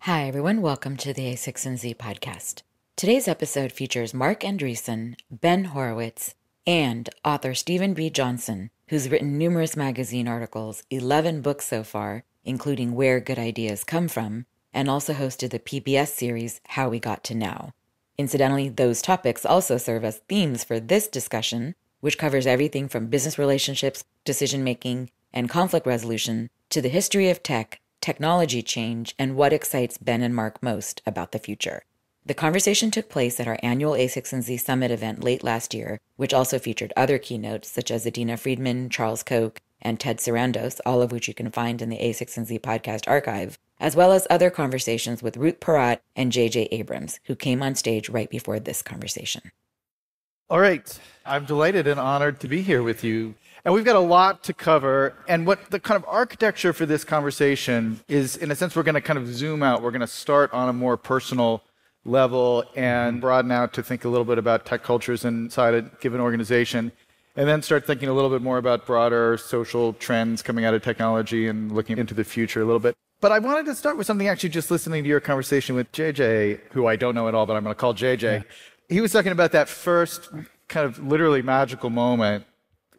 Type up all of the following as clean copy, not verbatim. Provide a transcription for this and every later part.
Hi, everyone. Welcome to the a16z podcast. Today's episode features Marc Andreessen, Ben Horowitz, and author Stephen B. Johnson, who's written numerous magazine articles, 11 books so far, including Where Good Ideas Come From, and also hosted the PBS series How We Got to Now. Incidentally, those topics also serve as themes for this discussion, which covers everything from business relationships, decision-making, and conflict resolution to the history of tech, technology change, and what excites Ben and Marc most about the future. The conversation took place at our annual a16z Summit event late last year, which also featured other keynotes such as Adina Friedman, Charles Koch, and Ted Sarandos, all of which you can find in the a16z podcast archive, as well as other conversations with Ruth Porat and J.J. Abrams, who came on stage right before this conversation. All right. I'm delighted and honored to be here with you. And we've got a lot to cover. And what the kind of architecture for this conversation is, in a sense, we're going to kind of zoom out. We're going to start on a more personal level and broaden out to think a little bit about tech cultures inside a given organization, and then start thinking a little bit more about broader social trends coming out of technology and looking into the future a little bit. But I wanted to start with something actually just listening to your conversation with JJ, who I don't know at all, but I'm going to call JJ. Yeah. He was talking about that first kind of literally magical moment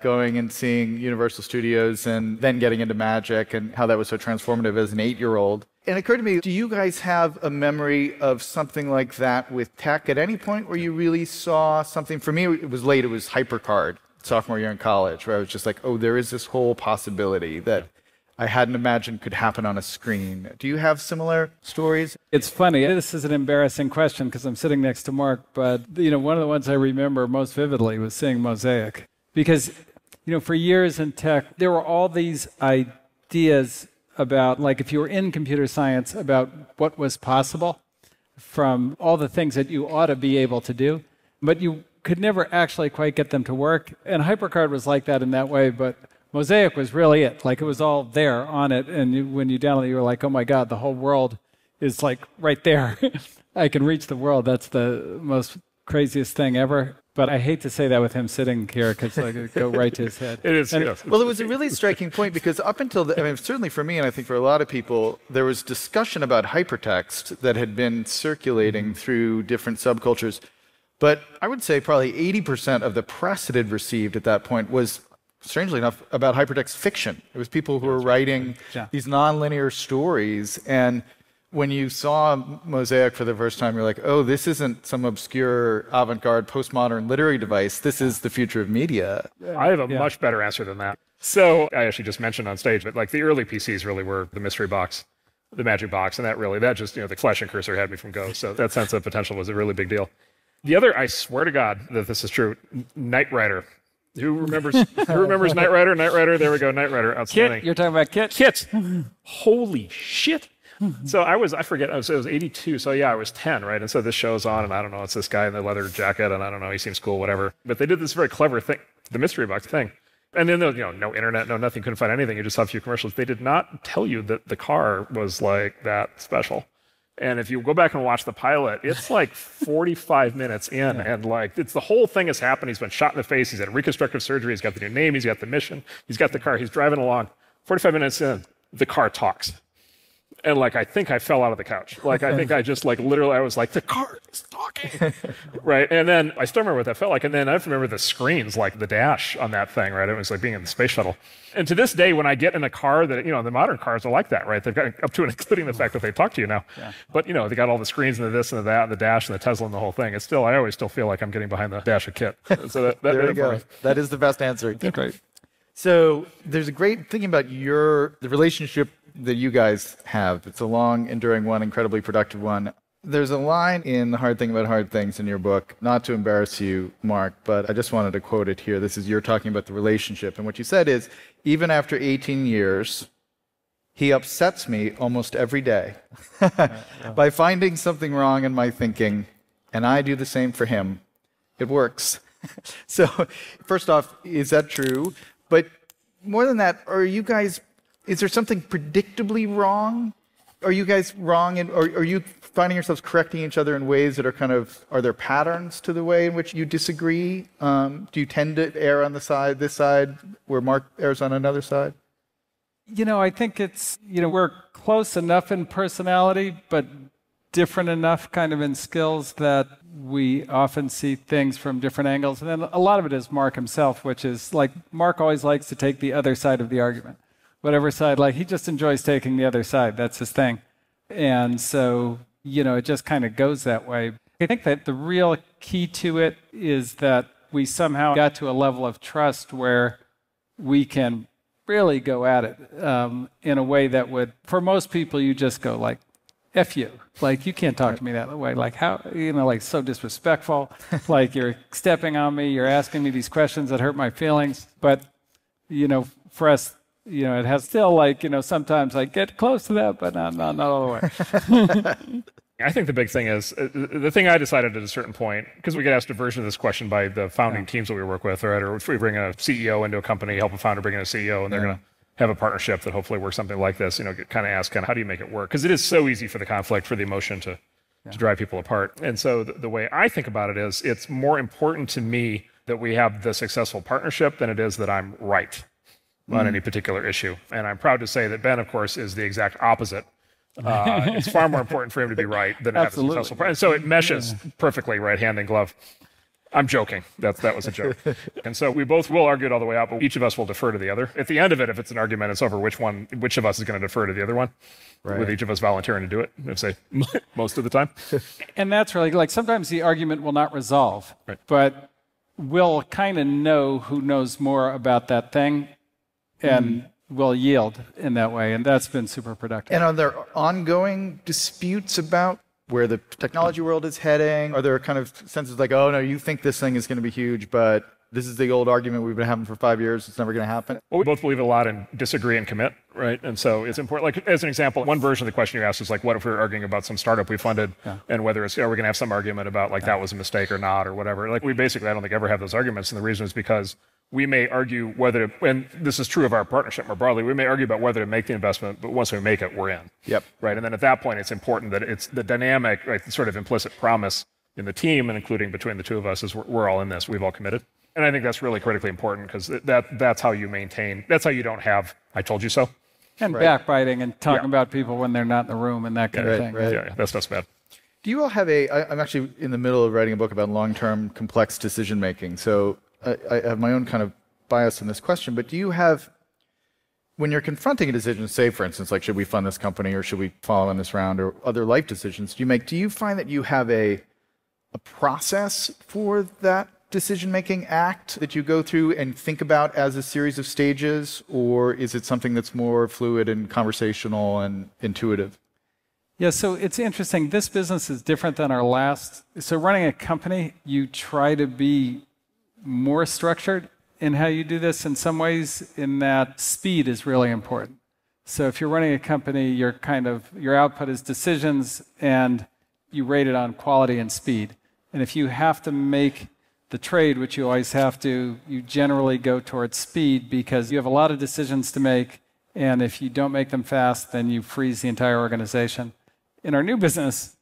going and seeing Universal Studios and then getting into magic and how that was so transformative as an 8-year-old. And it occurred to me, do you guys have a memory of something like that with tech at any point where you really saw something? For me, it was late. It was HyperCard, sophomore year in college, where I was just like, oh, there is this whole possibility that I hadn't imagined could happen on a screen. Do you have similar stories? It's funny. This is an embarrassing question because I'm sitting next to Marc, but one of the ones I remember most vividly was seeing Mosaic. Because for years in tech, there were all these ideas about, like, if you were in computer science, about what was possible from all the things that you ought to be able to do, but you could never actually quite get them to work. And HyperCard was like that in that way, but Mosaic was really it. Like, it was all there on it, and when you download it, you were like, oh my God, the whole world is like right there. I can reach the world. That's the most craziest thing ever. But I hate to say that with him sitting here because it would go right to his head. It is. Well, it was a really striking point because up until, certainly for me and I think for a lot of people, there was discussion about hypertext that had been circulating through different subcultures. But I would say probably 80% of the press it had received at that point was, strangely enough, about hypertext fiction. It was people who were writing these nonlinear stories. And when you saw Mosaic for the first time, you're like, oh, this isn't some obscure avant-garde postmodern literary device. This is the future of media. I have a much better answer than that. So I actually just mentioned on stage, but like the early PCs really were the mystery box, the magic box, and that just, the flash and cursor had me from go. So that sense of potential was a really big deal. The other, I swear to God that this is true, Knight Rider. Who remembers Knight Rider? Knight Rider, there we go, Knight Rider, outstanding. Kit, you're talking about Kit? Kit. Holy shit. So I was 82, so yeah, I was 10, right? And so this show's on, and I don't know, it's this guy in the leather jacket, and I don't know, he seems cool, whatever. But they did this very clever thing, the mystery box thing. And then, no internet, no nothing, couldn't find anything, you just saw a few commercials. They did not tell you that the car was like that special. And if you go back and watch the pilot, it's like 45 minutes in, and like, it's the whole thing has happened. He's been shot in the face, he's had reconstructive surgery, he's got the new name, he's got the mission, he's got the car, he's driving along. 45 minutes in, the car talks. And like, I think I fell out of the couch. Like, I think I just literally, I was like, the car is talking, right? And then I still remember what that felt like. And then I remember the screens, like the dash on that thing, right? It was like being in the space shuttle. And to this day, when I get in a car that, the modern cars are like that, right? They've got up to and including the fact that they talk to you now. Yeah. But, they got all the screens and the this and the that, and the dash and the Tesla and the whole thing. It's still, I always still feel like I'm getting behind the dash of Kit. So that there you go. That is the best answer. That's great. So there's a great thing about the relationship that you guys have. It's a long, enduring one, incredibly productive one. There's a line in The Hard Thing About Hard Things in your book, not to embarrass you, Marc, but I just wanted to quote it here. This is, you're talking about the relationship. And what you said is, even after 18 years, he upsets me almost every day by finding something wrong in my thinking, and I do the same for him. It works. So first off, is that true? But more than that, is there something predictably wrong? Are you guys wrong, or are you finding yourselves correcting each other in ways that are there patterns to the way in which you disagree? Do you tend to err on this side, where Marc errs on another side? I think it's, we're close enough in personality, but different enough kind of in skills that we often see things from different angles. And then a lot of it is Marc himself, which is like, Marc always likes to take the other side of the argument. Whatever side, like he just enjoys taking the other side. That's his thing. And so, it just kind of goes that way. I think that the real key to it is that we somehow got to a level of trust where we can really go at it in a way that would, for most people, you just go like, F you. Like, you can't talk to me that way. Like, how, like so disrespectful. Like, you're stepping on me. You're asking me these questions that hurt my feelings. But, for us, it has still like, sometimes I get close to that, but not all the way. I think the big thing is, the thing I decided at a certain point, because we get asked a version of this question by the founding teams that we work with, right? Or if we bring a CEO into a company, help a founder bring in a CEO, and they're going to have a partnership that hopefully works something like this, kind of ask, how do you make it work? Because it is so easy for the conflict, for the emotion to drive people apart. And so the way I think about it is, it's more important to me that we have the successful partnership than it is that I'm right on any particular issue. And I'm proud to say that Ben, of course, is the exact opposite. It's far more important for him to be right than to have a successful partner. And so it meshes perfectly, right, hand in glove. I'm joking. That was a joke. And so we both will argue it all the way out, but each of us will defer to the other. At the end of it, if it's an argument, it's over which of us is going to defer to the other one, with each of us volunteering to do it, let's say, most of the time. And that's really, like, sometimes the argument will not resolve, but we'll kind of know who knows more about that thing, and we'll yield in that way, and that's been super productive. And are there ongoing disputes about where the technology world is heading? Are there kind of senses like, oh, no, you think this thing is going to be huge, but this is the old argument we've been having for 5 years. It's never going to happen. Well, we both believe a lot in disagree and commit, right? And so it's important. Like, as an example, one version of the question you asked is like, what if we were arguing about some startup we funded, and whether it's, are we going to have some argument about like that was a mistake or not, or whatever? Like, we basically, I don't think, ever have those arguments. And the reason is because we may argue whether, and this is true of our partnership more broadly, we may argue about whether to make the investment, but once we make it, we're in. Yep. Right. And then at that point, it's important that it's the dynamic, right, the sort of implicit promise in the team, and including between the two of us, is we're all in this. We've all committed. And I think that's really critically important, because that's how you maintain, that's how you don't have, I told you so. And backbiting and talking about people when they're not in the room and that kind of thing. Right. Yeah, that stuff's bad. Do you all have I'm actually in the middle of writing a book about long-term complex decision-making. So I have my own kind of bias in this question, but do you have, when you're confronting a decision, say, for instance, like, should we fund this company or should we follow in this round, or other life decisions do you find that you have a process for that decision-making act that you go through and think about as a series of stages, or is it something that's more fluid and conversational and intuitive? Yeah, so it's interesting. This business is different than our last. So running a company, you try to be more structured in how you do this in some ways, in that speed is really important. So if you're running a company, your output is decisions, and you rate it on quality and speed. And if you have to make the trade, which you always have to, you generally go towards speed, because you have a lot of decisions to make, and if you don't make them fast, then you freeze the entire organization. In our new business,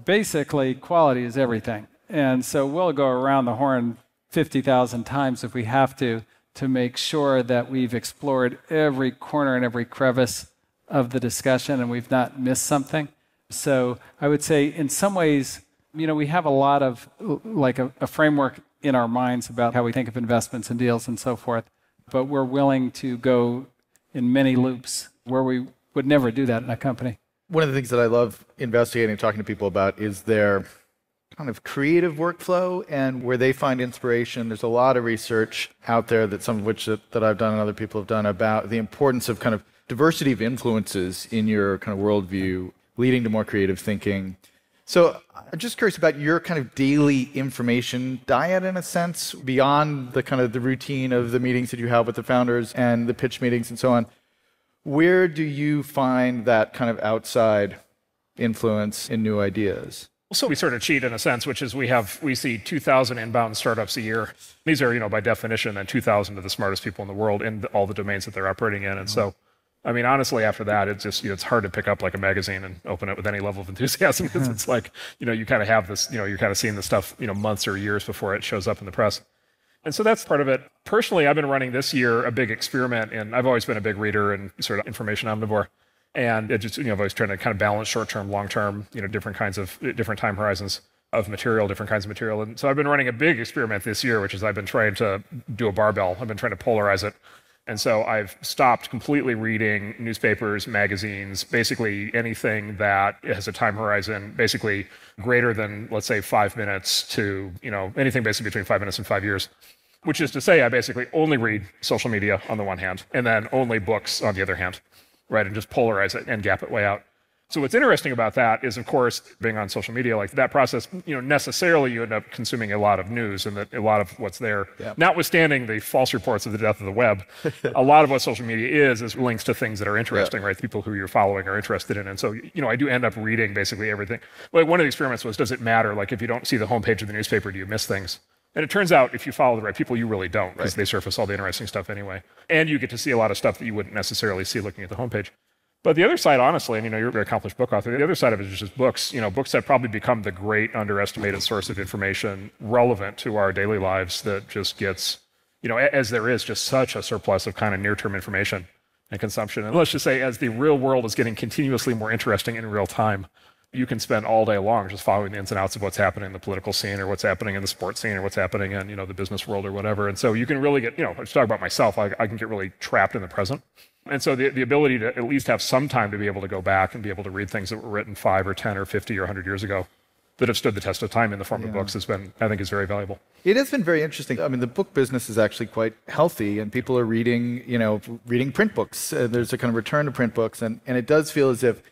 basically quality is everything. And so we'll go around the horn 50,000 times if we have to make sure that we've explored every corner and every crevice of the discussion and we've not missed something. So I would say in some ways, we have a lot of like a framework in our minds about how we think of investments and deals and so forth, but we're willing to go in many loops where we would never do that in a company. One of the things that I love investigating and talking to people about is their kind of creative workflow and where they find inspiration. There's a lot of research out there, that some of which that I've done and other people have done, about the importance of kind of diversity of influences in your kind of worldview, leading to more creative thinking. So I'm just curious about your kind of daily information diet, in a sense, beyond the kind of the routine of the meetings that you have with the founders and the pitch meetings and so on. Where do you find that kind of outside influence in new ideas? So we sort of cheat in a sense, which is we see 2,000 inbound startups a year. These are, by definition, then 2,000 of the smartest people in the world in all the domains that they're operating in. And so, I mean, honestly, after that, it's just, it's hard to pick up like a magazine and open it with any level of enthusiasm, because it's like, you kind of have this, you're kind of seeing this stuff, months or years before it shows up in the press. And so that's part of it. Personally, I've been running this year a big experiment, and I've always been a big reader and sort of information omnivore. And it just, I've always tried to kind of balance short-term, long-term, different time horizons of material, different kinds of material. And so I've been running a big experiment this year, which is I've been trying to do a barbell. I've been trying to polarize it. And so I've stopped completely reading newspapers, magazines, basically anything that has a time horizon, basically greater than, let's say, 5 minutes to, anything basically between 5 minutes and 5 years. Which is to say, I basically only read social media on the one hand, and then only books on the other hand, right? And just polarize it and gap it way out. So what's interesting about that is, of course, being on social media, like that process, necessarily you end up consuming a lot of news and that a lot of what's there, notwithstanding the false reports of the death of the web, a lot of what social media is links to things that are interesting, right? People who you're following are interested in. And so, I do end up reading basically everything. Like one of the experiments was, does it matter? Like if you don't see the homepage of the newspaper, do you miss things? And it turns out if you follow the right people, you really don't, because they surface all the interesting stuff anyway. And you get to see a lot of stuff that you wouldn't necessarily see looking at the homepage. But the other side, honestly, and you're a very accomplished book author, the other side of it is just books. Books have probably become the great underestimated source of information relevant to our daily lives that just gets, as there is just such a surplus of kind of near-term information and consumption. And let's just say as the real world is getting continuously more interesting in real time, you can spend all day long just following the ins and outs of what's happening in the political scene or what's happening in the sports scene or what's happening in, the business world or whatever. And so you can really get, I just talk about myself, I can get really trapped in the present. And so the ability to at least have some time to be able to go back and be able to read things that were written 5 or 10 or 50 or 100 years ago that have stood the test of time in the form of books has been, I think, is very valuable. It has been very interesting. I mean, the book business is actually quite healthy, and people are reading, reading print books. There's a kind of return to print books, and it does feel as if,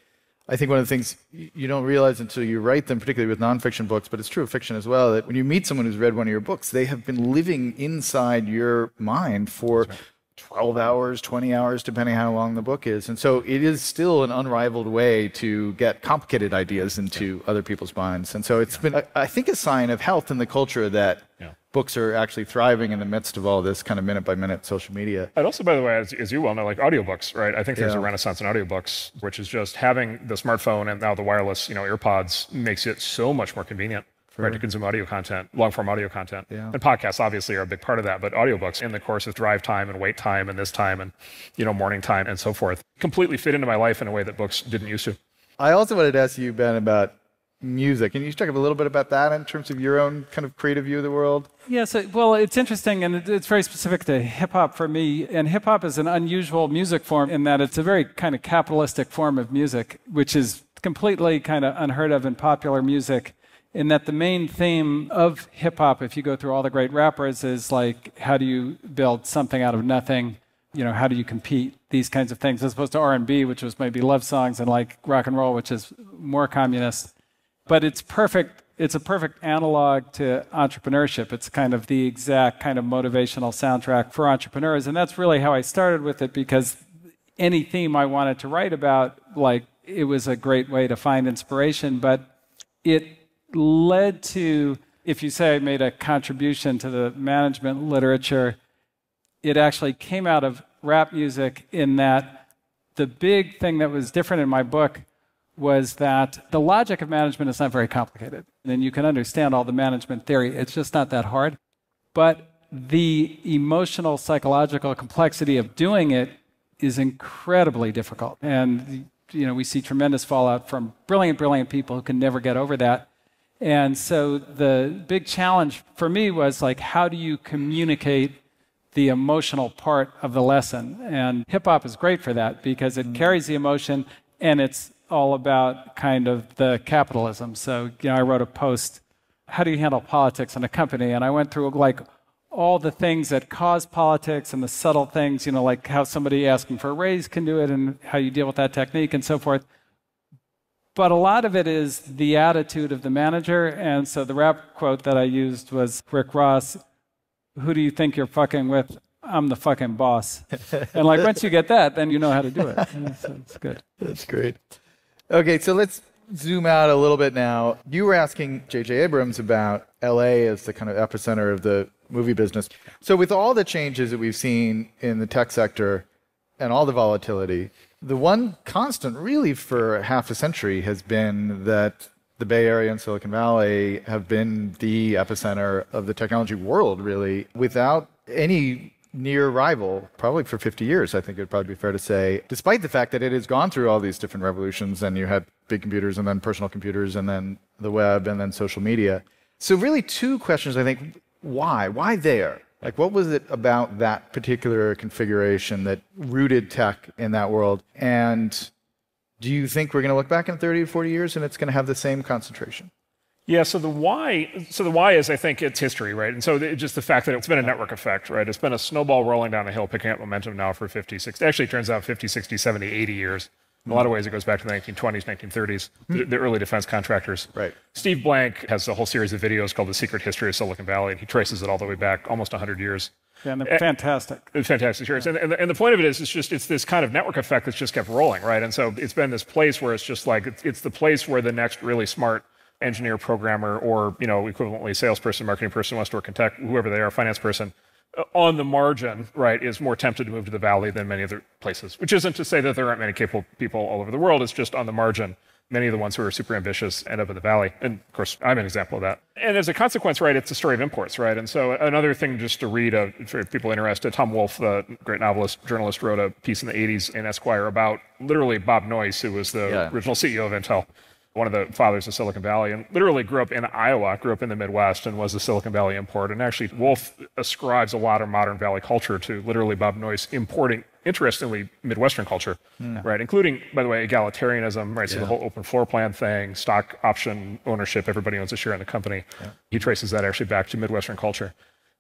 I think one of the things you don't realize until you write them, particularly with nonfiction books, but it's true of fiction as well, that when you meet someone who's read one of your books, they have been living inside your mind for 12 hours, 20 hours, depending how long the book is. And so it is still an unrivaled way to get complicated ideas into other people's minds. And so it's been, I think, a sign of health in the culture that books are actually thriving in the midst of all this kind of minute-by-minute social media. And also, by the way, as you well know, like audiobooks, right? I think there's a renaissance in audiobooks, which is just having the smartphone and now the wireless, AirPods makes it so much more convenient. Right, to consume audio content, long-form audio content. And podcasts obviously are a big part of that, but audiobooks in the course of drive time and wait time and this time and, morning time and so forth, completely fit into my life in a way that books didn't used to. I also wanted to ask you, Ben, about music. Can you talk a little bit about that in terms of your own kind of creative view of the world? Yes, well, it's interesting, and it's very specific to hip-hop for me. And hip-hop is an unusual music form in that it's a very kind of capitalistic form of music, which is completely kind of unheard of in popular music. In that the main theme of hip-hop, if you go through all the great rappers, is like, how do you build something out of nothing? How do you compete? These kinds of things, as opposed to R&B, which was maybe love songs, and like rock and roll, which is more communist. But it's perfect. It's a perfect analog to entrepreneurship. It's kind of the exact kind of motivational soundtrack for entrepreneurs. And that's really how I started with it, because any theme I wanted to write about, like, it was a great way to find inspiration. But it led to, if you say I made a contribution to the management literature, it actually came out of rap music, in that the big thing that was different in my book was that the logic of management is not very complicated. And you can understand all the management theory. It's just not that hard. But the emotional, psychological complexity of doing it is incredibly difficult. And we see tremendous fallout from brilliant, brilliant people who can never get over that. And so the big challenge for me was, like, how do you communicate the emotional part of the lesson? And hip-hop is great for that, because it carries the emotion, and it's all about kind of the capitalism. So, I wrote a post, how do you handle politics in a company? And I went through, like, all the things that cause politics and the subtle things, like how somebody asking for a raise can do it and how you deal with that technique and so forth. But a lot of it is the attitude of the manager. And so the rap quote that I used was Rick Ross, who do you think you're fucking with? I'm the fucking boss. And like, once you get that, then you know how to do it. So it's good. That's great. Okay, so let's zoom out a little bit now. You were asking J.J. Abrams about L.A. as the kind of epicenter of the movie business. So with all the changes that we've seen in the tech sector and all the volatility, the one constant really for half a century has been that the Bay Area and Silicon Valley have been the epicenter of the technology world, really, without any near rival, probably for 50 years, I think it would probably be fair to say, despite the fact that it has gone through all these different revolutions, and you had big computers and then personal computers and then the web and then social media. So really two questions, I think. Why? Why there? Like, what was it about that particular configuration that rooted tech in that world? And do you think we're going to look back in 30 or 40 years and it's going to have the same concentration? Yeah, so the why is, I think, it's history, right? And so just the fact that it's been a network effect, right? It's been a snowball rolling down a hill, picking up momentum now for 50, 60, actually it turns out 50, 60, 70, 80 years. In a lot of ways, it goes back to the 1920s, 1930s, the early defense contractors. Right. Steve Blank has a whole series of videos called The Secret History of Silicon Valley, and he traces it all the way back almost 100 years. Yeah, and they're fantastic. Fantastic series. And the point of it is, it's this kind of network effect that's just kept rolling, right? And so it's been this place where it's just like, it's the place where the next really smart engineer, programmer, or, equivalently salesperson, marketing person wants to work in tech, whoever they are, finance person, on the margin, right, is more tempted to move to the Valley than many other places, which isn't to say that there aren't many capable people all over the world. It's just on the margin. Many of the ones who are super ambitious end up in the Valley. And of course, I'm an example of that. And as a consequence, right, it's a story of imports, right? And so another thing just to read, for people interested, Tom Wolfe, the great novelist, journalist, wrote a piece in the 80s in Esquire about literally Bob Noyce, who was the original CEO of Intel, one of the fathers of Silicon Valley, and literally grew up in Iowa, grew up in the Midwest, and was a Silicon Valley import. And actually, Wolfe ascribes a lot of modern Valley culture to literally Bob Noyce importing, interestingly, Midwestern culture, right? Including, by the way, egalitarianism, right? So the whole open floor plan thing, stock option ownership, everybody owns a share in the company. He traces that actually back to Midwestern culture.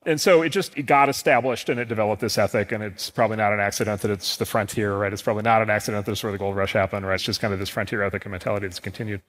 And so it got established and it developed this ethic, and it's probably not an accident that it's the frontier, right? It's probably not an accident that it's where the gold rush happened, right? It's just kind of this frontier ethic and mentality that's continued.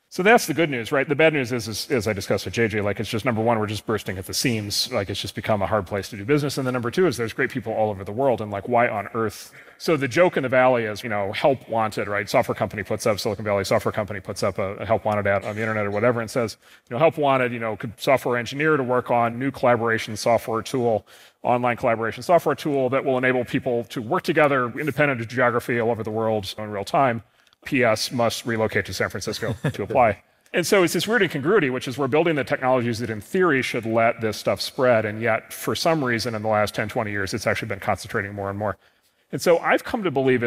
So that's the good news, right? The bad news is, as I discussed with JJ, like, it's just, number one, we're just bursting at the seams. Like, it's just become a hard place to do business. And then number two is there's great people all over the world, and like, why on earth? So the joke in the Valley is, help wanted, right? Software company puts up, Silicon Valley software company puts up a help wanted ad on the internet or whatever, and says, help wanted, could software engineer to work on new collaboration software tool, online collaboration software tool that will enable people to work together independent of geography all over the world in real time. PS must relocate to San Francisco to apply. And so it's this weird incongruity, which is we're building the technologies that in theory should let this stuff spread, and yet for some reason in the last 10, 20 years, it's actually been concentrating more and more. And so I've come to believe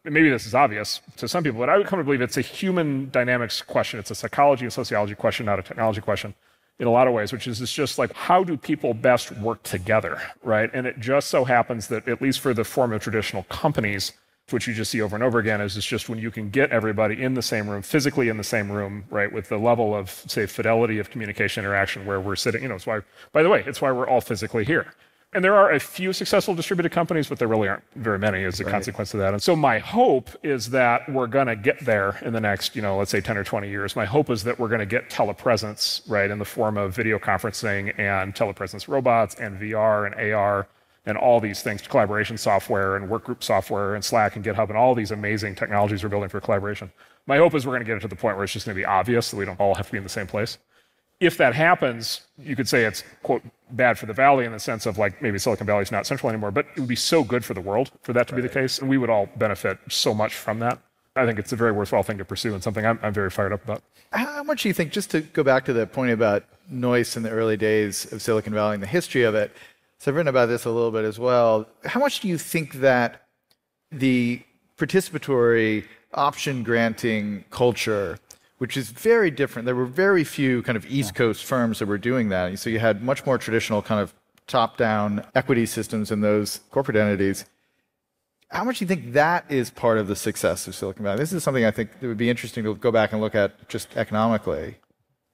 maybe this is obvious to some people, but I would come to believe it's a human dynamics question. It's a psychology and sociology question, not a technology question in a lot of ways, which is, it's just like, how do people best work together, right? And it just so happens that, at least for the form of traditional companies, which you just see over and over again, is it's just when you can get everybody in the same room, physically in the same room, right, with the level of, say, fidelity of communication interaction where we're sitting, it's why, by the way, it's why we're all physically here. And there are a few successful distributed companies, but there really aren't very many as a consequence of that. And so my hope is that we're going to get there in the next, let's say 10 or 20 years. My hope is that we're going to get telepresence, right, in the form of video conferencing and telepresence robots and VR and AR and all these things, collaboration software and workgroup software and Slack and GitHub and all these amazing technologies we're building for collaboration. My hope is we're going to get it to the point where it's just going to be obvious that we don't all have to be in the same place. If that happens, you could say it's, quote, bad for the Valley in the sense of, like, maybe Silicon Valley is not central anymore, but it would be so good for the world for that to be the case, and we would all benefit so much from that. I think it's a very worthwhile thing to pursue and something I'm very fired up about. How much do you think, just to go back to the point about Noyce in the early days of Silicon Valley and the history of it, so I've written about this a little bit as well. How much do you think that the participatory option granting culture, which is very different, there were very few kind of East Coast firms that were doing that. So you had much more traditional kind of top-down equity systems in those corporate entities. How much do you think that is part of the success of Silicon Valley? This is something I think that would be interesting to go back and look at just economically.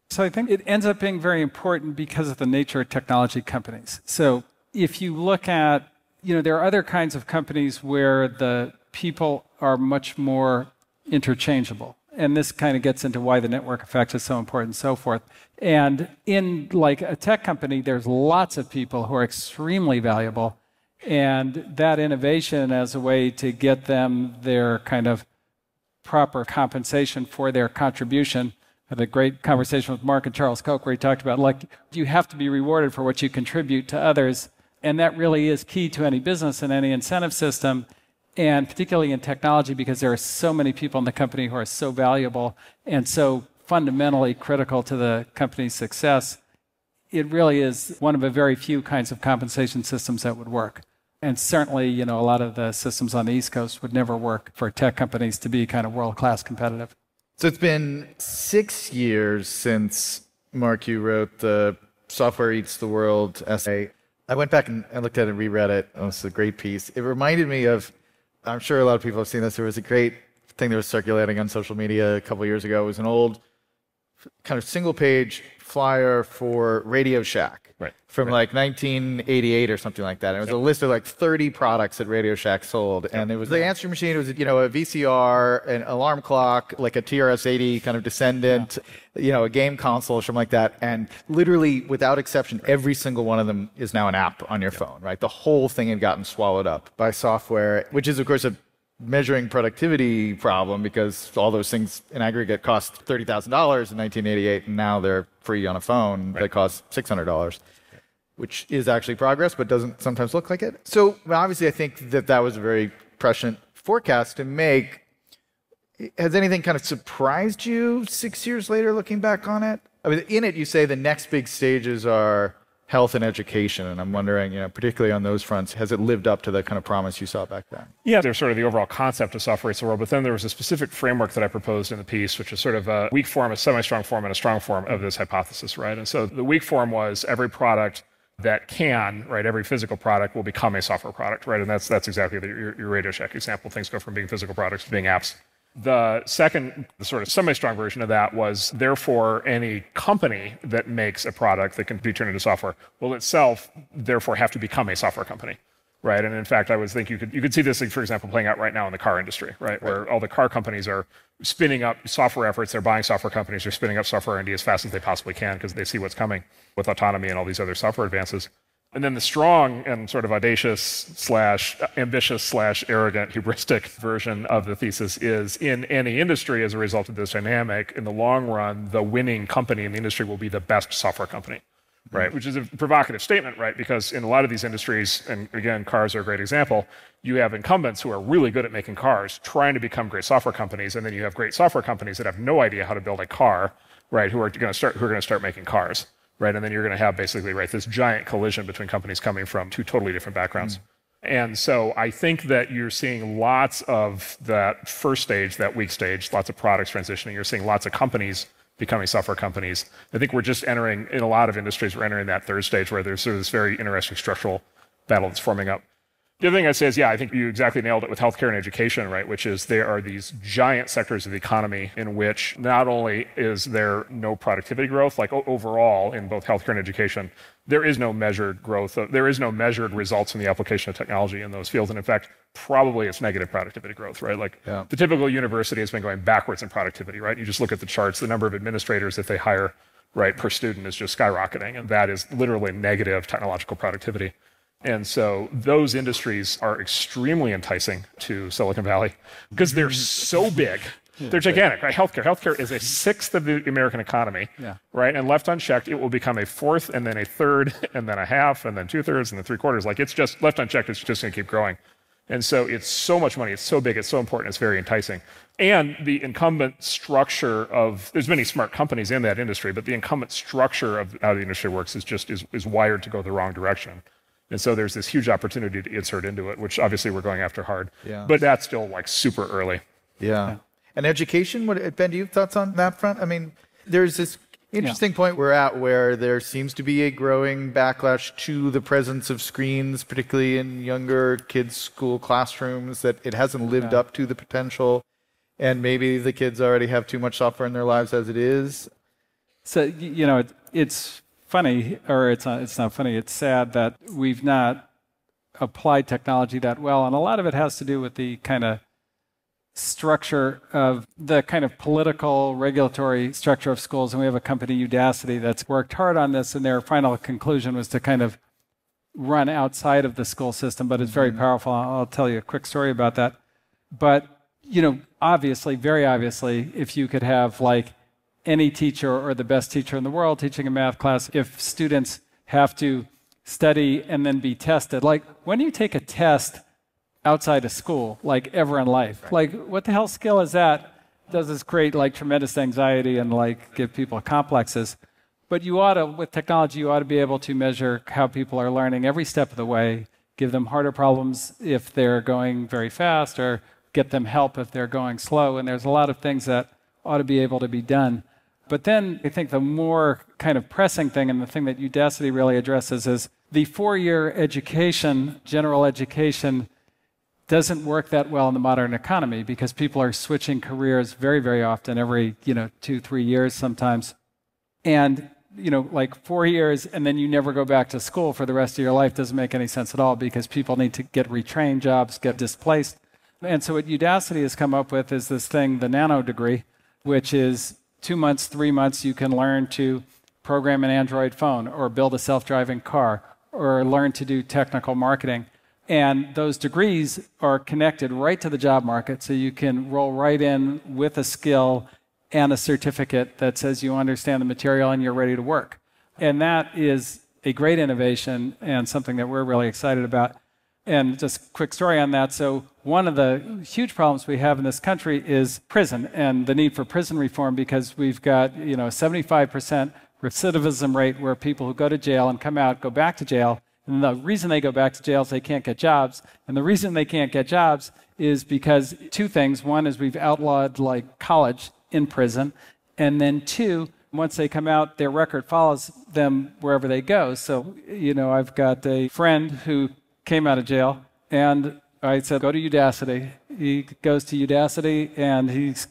So I think it ends up being very important because of the nature of technology companies. So if you look at, there are other kinds of companies where the people are much more interchangeable. And this kind of gets into why the network effect is so important and so forth. And in like a tech company, there's lots of people who are extremely valuable. And that innovation as a way to get them their kind of proper compensation for their contribution. I had a great conversation with Marc and Charles Koch where he talked about, like, you have to be rewarded for what you contribute to others. And that really is key to any business and any incentive system, and particularly in technology, because there are so many people in the company who are so valuable and so fundamentally critical to the company's success, it really is one of a very few kinds of compensation systems that would work. And certainly, a lot of the systems on the East Coast would never work for tech companies to be kind of world-class competitive. So it's been 6 years since, Marc, you wrote the Software Eats the World essay. I went back and looked at it and reread it. Oh, it's a great piece. It reminded me of, I'm sure a lot of people have seen this, there was a great thing that was circulating on social media a couple of years ago. It was an old kind of single-page flyer for Radio Shack. From like 1988 or something like that. And it was a list of like 30 products that Radio Shack sold. And it was the answering machine, it was, a VCR, an alarm clock, like a TRS-80 kind of descendant, a game console or something like that. And literally, without exception, every single one of them is now an app on your phone, right? The whole thing had gotten swallowed up by software, which is, of course, a measuring productivity problem because all those things in aggregate cost $30,000 in 1988, and now they're free on a phone that costs $600, which is actually progress, but doesn't sometimes look like it. So obviously, I think that was a very prescient forecast to make. Has anything kind of surprised you 6 years later, looking back on it? I mean, in it, you say the next big stages are health and education, and I'm wondering, particularly on those fronts, has it lived up to the kind of promise you saw back then? Yeah, there's sort of the overall concept of software eats the world, but then there was a specific framework that I proposed in the piece, which is sort of a weak form, a semi-strong form, and a strong form of this hypothesis, right? And so the weak form was every product that can, right, every physical product will become a software product, right? And that's exactly your Radio Shack example. Things go from being physical products to being apps. The second, the sort of semi-strong version of that was, therefore, any company that makes a product that can be turned into software will itself, therefore, have to become a software company, right? And in fact, I would think you could see this, for example, playing out right now in the car industry, right? Where all the car companies are spinning up software efforts. They're buying software companies. They're spinning up software R&D as fast as they possibly can because they see what's coming with autonomy and all these other software advances. And then the strong and sort of audacious / ambitious / arrogant hubristic version of the thesis is, in any industry, as a result of this dynamic, in the long run, the winning company in the industry will be the best software company, right? Which is a provocative statement, right? Because in a lot of these industries, and again, cars are a great example, you have incumbents who are really good at making cars trying to become great software companies, and then you have great software companies that have no idea how to build a car, right? Who are going to start making cars. Right, and then you're going to have basically this giant collision between companies coming from two totally different backgrounds. And so I think that you're seeing lots of that first stage, that weak stage, lots of products transitioning. You're seeing lots of companies becoming software companies. I think we're just entering, in a lot of industries, we're entering that third stage where there's sort of this very interesting structural battle that's forming up. The other thing I'd say is, I think you exactly nailed it with healthcare and education, right? Which is there are these giant sectors of the economy in which not only is there no productivity growth, like overall in both healthcare and education, there is no measured growth. There is no measured results in the application of technology in those fields. And in fact, probably it's negative productivity growth, right? The typical university has been going backwards in productivity, right? You just look at the charts, the number of administrators that they hire, right, per student is just skyrocketing. And that is literally negative technological productivity. And so those industries are extremely enticing to Silicon Valley because they're so big. They're gigantic, right? Healthcare is a sixth of the American economy, right? And left unchecked, it will become a fourth and then a third and then a half and then 2/3 and then 3/4. Like, it's just left unchecked, it's just going to keep growing. And so it's so much money, it's so big, it's so important, it's very enticing. And the incumbent structure of, there's many smart companies in that industry, but the incumbent structure of how the industry works is wired to go the wrong direction. And so there's this huge opportunity to insert into it, which obviously we're going after hard. But that's still super early. And education, Ben, do you have thoughts on that front? I mean, there's this interesting point we're at where there seems to be a growing backlash to the presence of screens, particularly in younger kids' school classrooms, that it hasn't lived up to the potential. And maybe the kids already have too much software in their lives as it is. So, it's funny, or it's not funny, it's sad that we've not applied technology that well. And a lot of it has to do with the kind of structure of the kind of political regulatory structure of schools. And we have a company, Udacity, that's worked hard on this, and their final conclusion was to kind of run outside of the school system, but it's very powerful. I'll tell you a quick story about that. But, obviously, very obviously, if you could have any teacher or the best teacher in the world teaching a math class, if students have to study and then be tested, when do you take a test outside of school, ever in life? What the hell skill is that? does this create like tremendous anxiety and like give people complexes. But you ought to, with technology, you ought to be able to measure how people are learning every step of the way, give them harder problems if they're going very fast, or get them help if they're going slow. And there's a lot of things that ought to be able to be done. But then I think the more kind of pressing thing, and the thing that Udacity really addresses, is the 4-year education, general education, doesn't work that well in the modern economy because people are switching careers very, very often, every 2-3 years sometimes. And like 4 years and then you never go back to school for the rest of your life doesn't make any sense at all, because people need to get retrained jobs, get displaced. And so what Udacity has come up with is this thing, the nano degree, which is 2 months, 3 months, you can learn to program an Android phone or build a self-driving car or learn to do technical marketing. And those degrees are connected right to the job market, so you can roll right in with a skill and a certificate that says you understand the material and you're ready to work. And that is a great innovation and something that we're really excited about. And just a quick story on that. So one of the huge problems we have in this country is prison and the need for prison reform, because we've got 75% recidivism rate where people who go to jail and come out go back to jail. And the reason they go back to jail is they can't get jobs. And the reason they can't get jobs is because two things. One is we've outlawed like college in prison. And then two, once they come out, their record follows them wherever they go. So, I've got a friend who came out of jail, and I said, go to Udacity. He goes to Udacity, and he's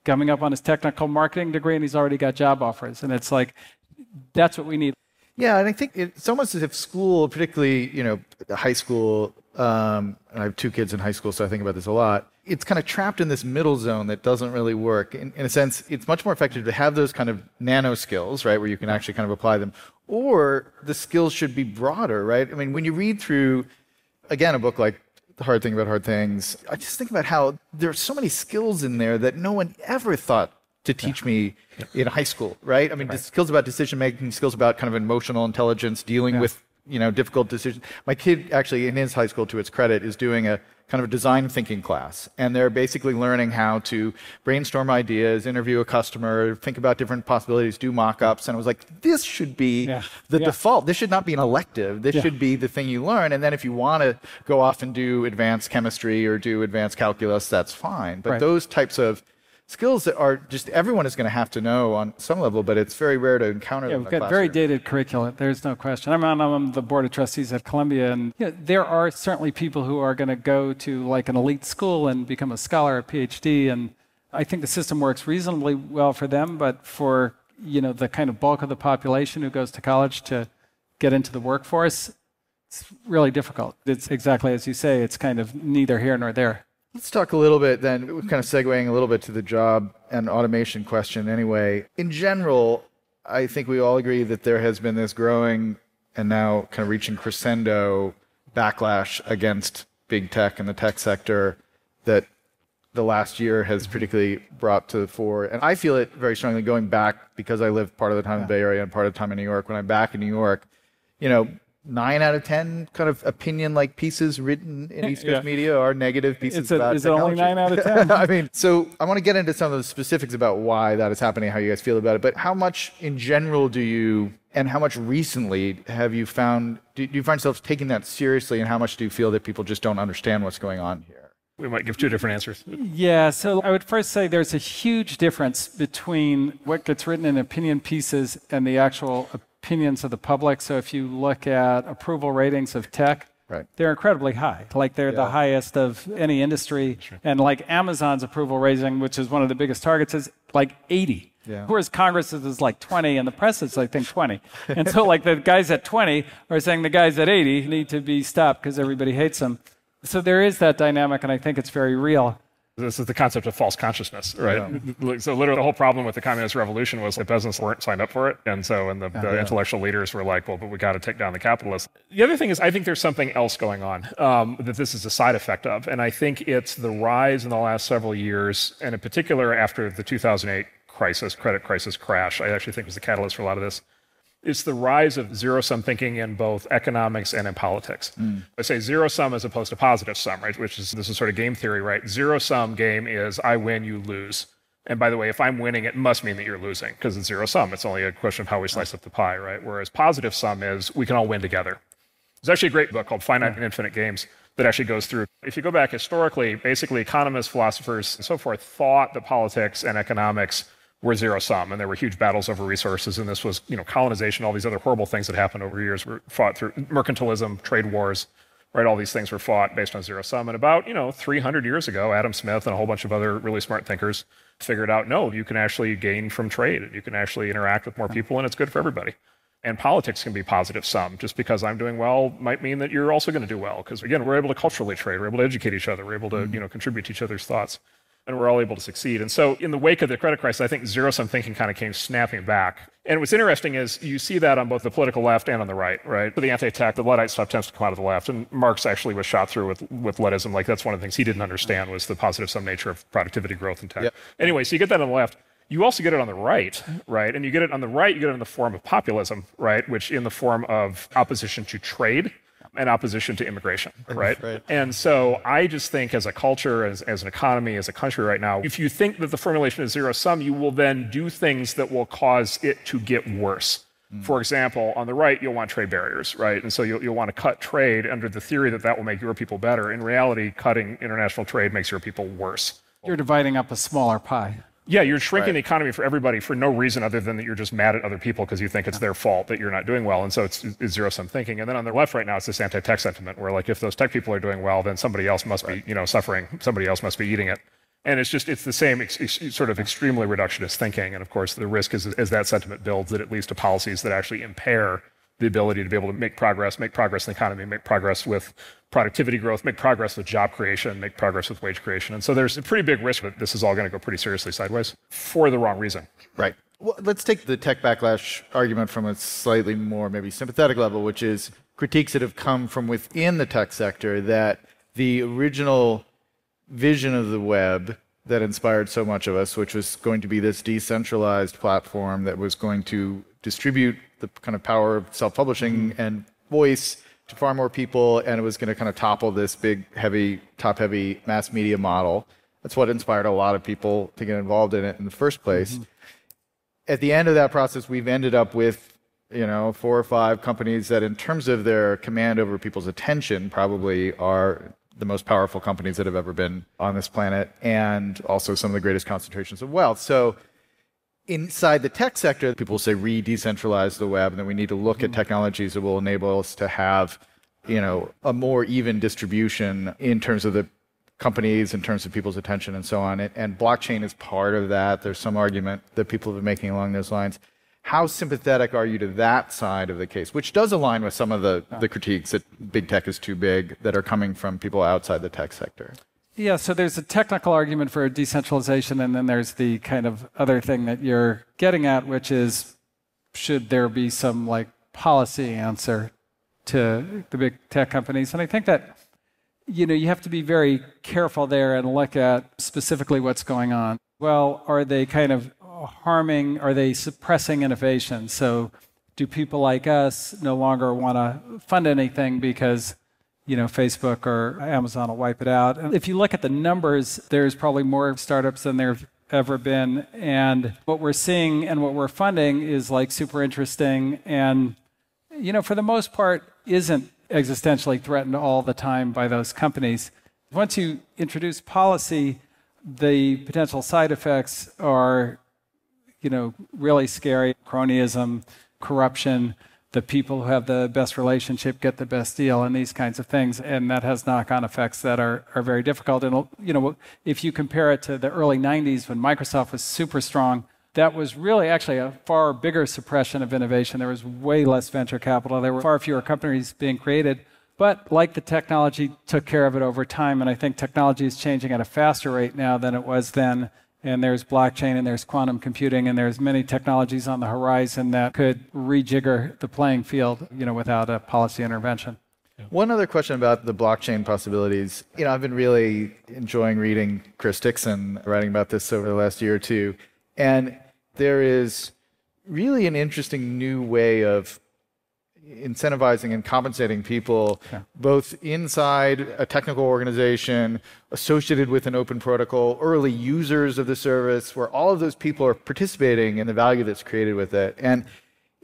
coming up on his technical marketing degree, and he's already got job offers. And it's like, that's what we need. Yeah, and I think it's almost as if school, particularly, high school, and I have 2 kids in high school, so I think about this a lot. It's kind of trapped in this middle zone that doesn't really work. In a sense, it's much more effective to have those kind of nano skills, right, where you can actually kind of apply them. Or the skills should be broader, right? I mean, when you read through, again, a book like The Hard Thing About Hard Things, I just think about how there's so many skills in there that no one ever thought to teach me in high school, right? I mean, skills about decision making, skills about kind of emotional intelligence, dealing with difficult decisions. My kid actually, in his high school, to its credit, is doing a kind of a design thinking class, and they're basically learning how to brainstorm ideas, interview a customer, think about different possibilities, do mock-ups. And I was like, this should be the default. This should not be an elective. This should be the thing you learn. And then if you want to go off and do advanced chemistry or do advanced calculus, that's fine. But those types of skills that are just everyone is going to have to know on some level, but it's very rare to encounter them in the we've got very dated curricula. There's no question. I'm on the board of trustees at Columbia, and there are certainly people who are going to go to like an elite school and become a scholar, a PhD, and I think the system works reasonably well for them, but for the kind of bulk of the population who goes to college to get into the workforce, it's really difficult. It's exactly as you say, it's kind of neither here nor there. Let's talk a little bit then, kind of segueing a little bit to the job and automation question anyway. In general, I think we all agree that there has been this growing and now kind of reaching crescendo backlash against big tech and the tech sector that the last year has particularly brought to the fore. And I feel it very strongly going back, because I lived part of the time in the Bay Area and part of the time in New York. When I'm back in New York, 9 out of 10 kind of opinion-like pieces written in East Coast media are negative pieces about technology. Is it only 9 out of 10? I mean, so I want to get into some of the specifics about why that is happening, how you guys feel about it. But how much in general do you, and how much recently have you found, do you find yourselves taking that seriously, and how much do you feel that people just don't understand what's going on here? We might give 2 different answers. Yeah, so I would first say there's a huge difference between what gets written in opinion pieces and the actual opinions of the public. So if you look at approval ratings of tech, they're incredibly high. Like they're the highest of any industry. Sure. And like Amazon's approval rating, which is one of the biggest targets, is like 80. Whereas Congress's is like 20 and the press is, I think, 20. And so like the guys at 20 are saying the guys at 80 need to be stopped because everybody hates them. So there is that dynamic, and I think it's very real. This is the concept of false consciousness, right? So literally the whole problem with the communist revolution was the peasants weren't signed up for it. And so the intellectual leaders were like, well, but we got to take down the capitalists. The other thing is I think there's something else going on that this is a side effect of. And I think it's the rise in the last several years, and in particular after the 2008 credit crisis crash, I actually think was the catalyst for a lot of this. It's the rise of zero-sum thinking in both economics and in politics. I say zero-sum as opposed to positive sum, right? This is sort of game theory, right? Zero-sum game is I win, you lose. And by the way, if I'm winning, it must mean that you're losing because it's zero sum. It's only a question of how we slice up the pie, right? Whereas positive sum is we can all win together. There's actually a great book called Finite and Infinite Games that actually goes through. If you go back historically, basically economists, philosophers, and so forth thought that politics and economics were zero sum, and there were huge battles over resources, and this was, colonization, all these other horrible things that happened over years were fought through mercantilism, trade wars, right? All these things were fought based on zero sum. And about, 300 years ago, Adam Smith and a whole bunch of other really smart thinkers figured out, no, you can actually gain from trade, and you can actually interact with more people, and it's good for everybody. And politics can be positive sum. Just because I'm doing well might mean that you're also going to do well. Because again, we're able to culturally trade, we're able to educate each other, we're able to contribute to each other's thoughts, and we're all able to succeed. And so in the wake of the credit crisis, I think zero-sum thinking kind of came snapping back. And what's interesting is you see that on both the political left and on the right, right? For the anti-tech, the Luddite stuff tends to come out of the left. And Marx actually was shot through with Luddism. Like that's one of the things he didn't understand was the positive sum nature of productivity growth in tech. Yep. Anyway, so you get that on the left. You also get it on the right, right? And you get it on the right, you get it in the form of populism, right? Which in the form of opposition to trade and opposition to immigration, right? And so I just think as a culture, as an economy, as a country right now, if you think that the formulation is zero sum, you will then do things that will cause it to get worse. For example, on the right, you'll want trade barriers, right? And so you'll want to cut trade under the theory that that will make your people better. In reality, cutting international trade makes your people worse. You're dividing up a smaller pie. Yeah, you're shrinking the economy for everybody for no reason other than that you're just mad at other people because you think it's their fault that you're not doing well. And so it's zero-sum thinking. And then on the left right now, it's this anti-tech sentiment where like if those tech people are doing well, then somebody else must be suffering. Somebody else must be eating it. And it's the same sort of extremely reductionist thinking. And of course, the risk is as that sentiment builds that it leads to policies that actually impair the ability to be able to make progress in the economy, make progress with productivity growth, make progress with job creation, make progress with wage creation. And so there's a pretty big risk that this is all going to go pretty seriously sideways for the wrong reason. Right. Well, let's take the tech backlash argument from a slightly more maybe sympathetic level, which is critiques that have come from within the tech sector that the original vision of the web that inspired so much of us, which was going to be this decentralized platform that was going to distribute the kind of power of self-publishing and voice to far more people, and it was going to kind of topple this big, heavy, top-heavy mass media model. That's what inspired a lot of people to get involved in it in the first place. At the end of that process, we've ended up with 4 or 5 companies that in terms of their command over people's attention probably are the most powerful companies that have ever been on this planet, and also some of the greatest concentrations of wealth. So inside the tech sector, people say re-decentralize the web, and then we need to look at technologies that will enable us to have, a more even distribution in terms of the companies, in terms of people's attention, and so on. And blockchain is part of that. There's some argument that people have been making along those lines. How sympathetic are you to that side of the case, which does align with some of the critiques that big tech is too big that are coming from people outside the tech sector? Yeah, so there's a technical argument for decentralization, and then there's the kind of other thing that you're getting at, which is should there be some policy answer to the big tech companies? And I think that you have to be very careful there and look at specifically what's going on. Well, are they kind of harming, are they suppressing innovation? So do people like us no longer want to fund anything because Facebook or Amazon will wipe it out? And if you look at the numbers, there's probably more startups than there have ever been. And what we're seeing and what we're funding is super interesting and, for the most part, isn't existentially threatened all the time by those companies. Once you introduce policy, the potential side effects are, really scary. Cronyism, corruption, the people who have the best relationship get the best deal, and these kinds of things. And that has knock-on effects that are very difficult. And, if you compare it to the early 90s when Microsoft was super strong, that was really actually a far bigger suppression of innovation. There was way less venture capital. There were far fewer companies being created. But like the technology took care of it over time. And I think technology is changing at a faster rate now than it was then. And there's blockchain and there's quantum computing and there's many technologies on the horizon that could rejigger the playing field, without a policy intervention. One other question about the blockchain possibilities. I've been really enjoying reading Chris Dixon writing about this over the last year or two. And there is really an interesting new way of incentivizing and compensating people both inside a technical organization associated with an open protocol, early users of the service, where all of those people are participating in the value that's created with it. And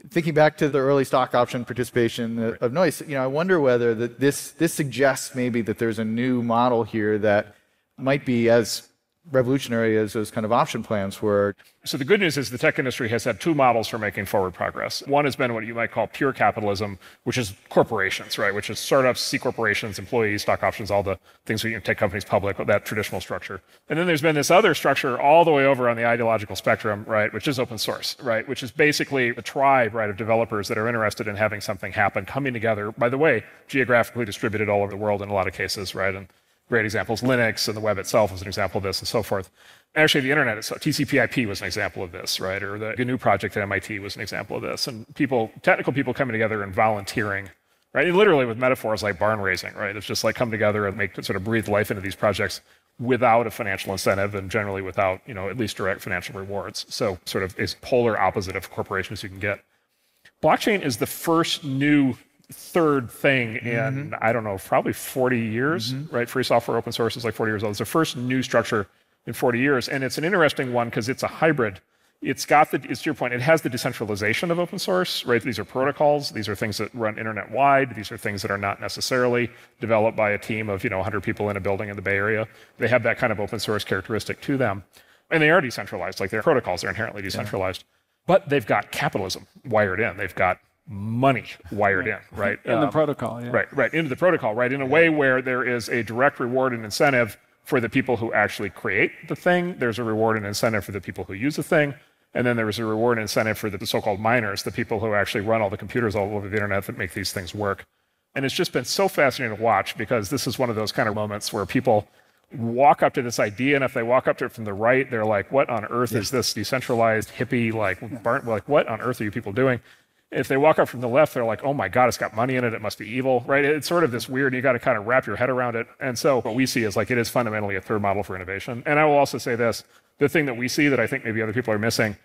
thinking back to the early stock option participation of Noise, I wonder whether this suggests maybe that there's a new model here that might be as revolutionary as those kind of option plans were. So the good news is the tech industry has had two models for making forward progress. One has been what you might call pure capitalism, which is corporations, right? Which is startups, C corporations, employees, stock options, all the things where you take companies public, that traditional structure. And then there's been this other structure all the way over on the ideological spectrum, right? Which is open source, right? Which is basically a tribe, right, of developers that are interested in having something happen, coming together, by the way, geographically distributed all over the world in a lot of cases, right? And great examples, Linux and the web itself is an example of this and so forth. Actually, the internet itself, TCP/IP was an example of this, right? Or the GNU project at MIT was an example of this. And technical people coming together and volunteering, right? And literally with metaphors like barn raising, right? It's just like come together and sort of breathe life into these projects without a financial incentive and generally without, at least direct financial rewards. So sort of is polar opposite of corporations you can get. Blockchain is the first new third thing in, I don't know, probably 40 years, right? Free software, open source is like 40 years old. It's the first new structure in 40 years. And it's an interesting one because it's a hybrid. It's to your point, it has the decentralization of open source, right? These are protocols. These are things that run internet wide. These are things that are not necessarily developed by a team of, 100 people in a building in the Bay Area. They have that kind of open source characteristic to them. And they are decentralized, like their protocols are inherently decentralized. But they've got capitalism wired in. They've got money wired in, right? In the protocol, yeah. Right, into the protocol, right? In a way where there is a direct reward and incentive for the people who actually create the thing. There's a reward and incentive for the people who use the thing. And then there is a reward and incentive for the so-called miners, the people who actually run all the computers all over the internet that make these things work. And it's just been so fascinating to watch because this is one of those kind of moments where people walk up to this idea, and if they walk up to it from the right, they're like, what on earth is this decentralized hippie, what on earth are you people doing? If they walk up from the left, they're like, oh my God, it's got money in it. It must be evil, right? It's sort of this weird, you got to kind of wrap your head around it. And so what we see is it is fundamentally a third model for innovation. And I will also say this, the thing that we see that I think maybe other people are missing,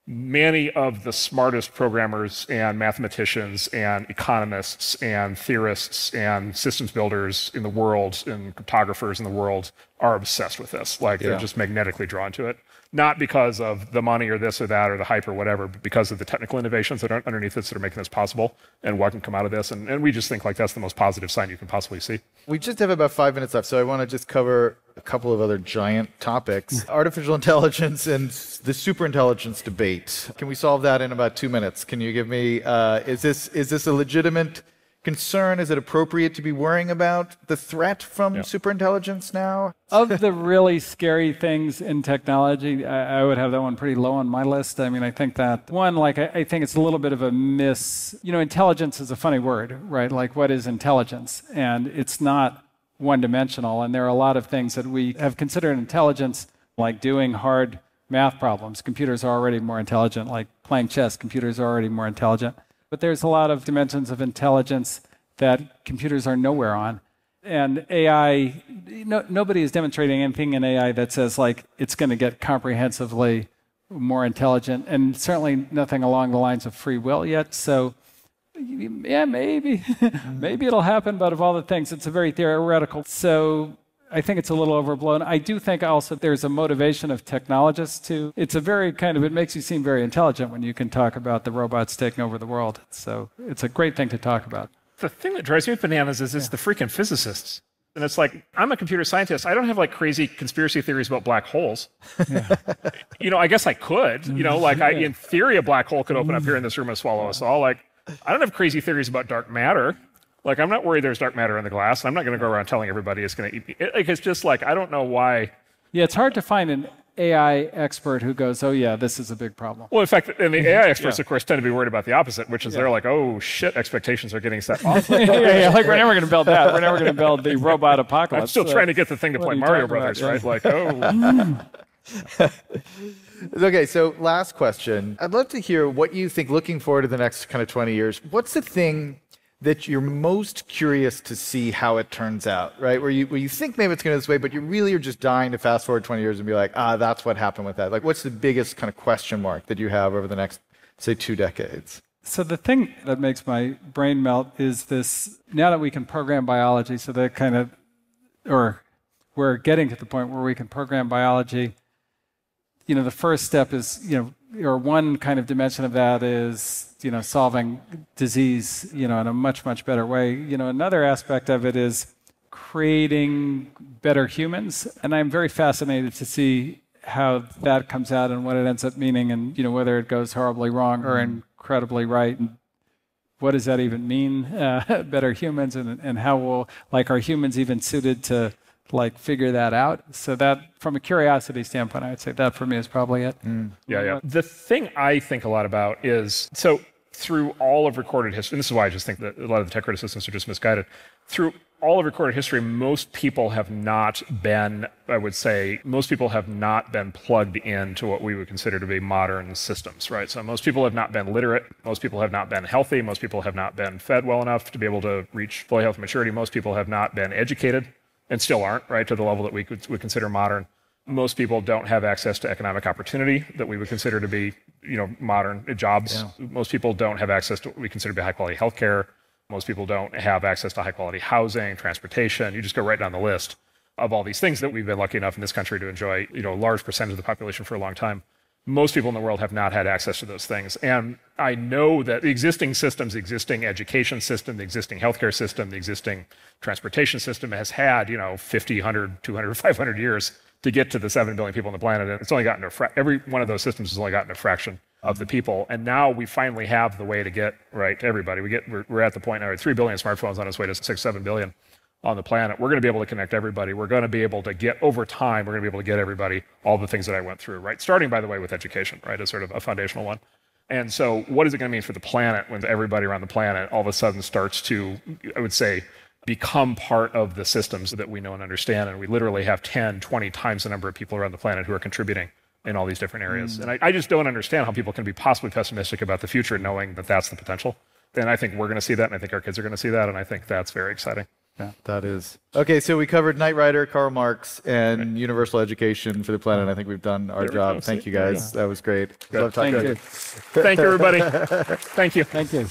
many of the smartest programmers and mathematicians and economists and theorists and systems builders in the world and cryptographers in the world are obsessed with this. They're just magnetically drawn to it. Not because of the money or this or that or the hype or whatever, but because of the technical innovations that are underneath it that are making this possible and what can come out of this. And we just think that's the most positive sign you can possibly see. We just have about 5 minutes left, so I want to just cover a couple of other giant topics. Artificial intelligence and the superintelligence debate. Can we solve that in about 2 minutes? Can you give me, is this a legitimate concern? Is it appropriate to be worrying about the threat from superintelligence now? Of the really scary things in technology, I would have that one pretty low on my list. I mean, I think that one, I think it's a little bit of a intelligence is a funny word, right? What is intelligence? And it's not one-dimensional. And there are a lot of things that we have considered intelligence, like doing hard math problems. Computers are already more intelligent, like playing chess. Computers are already more intelligent. But there's a lot of dimensions of intelligence that computers are nowhere on. And AI, nobody is demonstrating anything in AI that says it's going to get comprehensively more intelligent, and certainly nothing along the lines of free will yet. So yeah, maybe it'll happen, but of all the things, it's a very theoretical. So I think it's a little overblown. I do think also there's a motivation of technologists to, it's a very it makes you seem very intelligent when you can talk about the robots taking over the world. So it's a great thing to talk about. The thing that drives me bananas is the freaking physicists. And it's I'm a computer scientist. I don't have crazy conspiracy theories about black holes. I guess I could. In theory, a black hole could open up here in this room and swallow us all. I don't have crazy theories about dark matter. I'm not worried there's dark matter in the glass. I'm not going to go around telling everybody it's going to eat me. It's just I don't know why. Yeah, it's hard to find an AI expert who goes, oh yeah, this is a big problem. Well, in fact, and the AI experts, of course, tend to be worried about the opposite, which is they're oh shit, expectations are getting set off. We're never going to build that. We're never going to build the robot apocalypse. I'm still trying to get the thing to play Mario Brothers, right? Okay, so last question. I'd love to hear what you think, looking forward to the next kind of 20 years. What's the thing that you're most curious to see how it turns out, right? Where you think maybe it's going this way, but you really are just dying to fast forward 20 years and be that's what happened with that. What's the biggest kind of question mark that you have over the next, say, 2 decades? So the thing that makes my brain melt is this, now that we can program biology, so that kind of, or we're getting to the point where we can program biology, the first step is, or one kind of dimension of that is, solving disease, in a much, much better way. Another aspect of it is creating better humans. And I'm very fascinated to see how that comes out and what it ends up meaning, and whether it goes horribly wrong or incredibly right. And what does that even mean, better humans, and how will, are humans even suited to figure that out? So that, from a curiosity standpoint, I would say that for me is probably it. Yeah. The thing I think a lot about is, so through all of recorded history, and this is why I just think that a lot of the tech criticisms are just misguided. Through all of recorded history, most people have not been, I would say, plugged into what we would consider to be modern systems, right? So most people have not been literate. Most people have not been healthy. Most people have not been fed well enough to be able to reach full health and maturity. Most people have not been educated, and still aren't, right, to the level that we would consider modern. Most people don't have access to economic opportunity that we would consider to be, modern jobs. Yeah. Most people don't have access to what we consider to be high-quality healthcare. Most people don't have access to high-quality housing, transportation. You just go right down the list of all these things that we've been lucky enough in this country to enjoy, a large percentage of the population for a long time. Most people in the world have not had access to those things. And I know that the existing systems, the existing education system, the existing healthcare system, the existing transportation system has had, 50, 100, 200, 500 years to get to the 7 billion people on the planet. And it's only gotten every one of those systems has only gotten a fraction of the people. And now we finally have the way to get right to everybody. We're at the point now, 3 billion smartphones on its way to 6, 7 billion on the planet. We're going to be able to connect everybody. We're going to be able to get, over time, we're going to be able to get everybody all the things that I went through, right? Starting, by the way, with education, right, as sort of a foundational one. And so what is it going to mean for the planet when everybody around the planet all of a sudden starts to, I would say, become part of the systems that we know and understand? And we literally have 10, 20 times the number of people around the planet who are contributing in all these different areas. And I just don't understand how people can be possibly pessimistic about the future knowing that that's the potential. And I think we're going to see that, and I think our kids are going to see that, and I think that's very exciting. Yeah, that is. Okay, so we covered Knight Rider, Karl Marx, and universal education for the planet. I think we've done our job. Thank you, guys. That was great. Thank you. Thank you, everybody. Thank you. Thank you.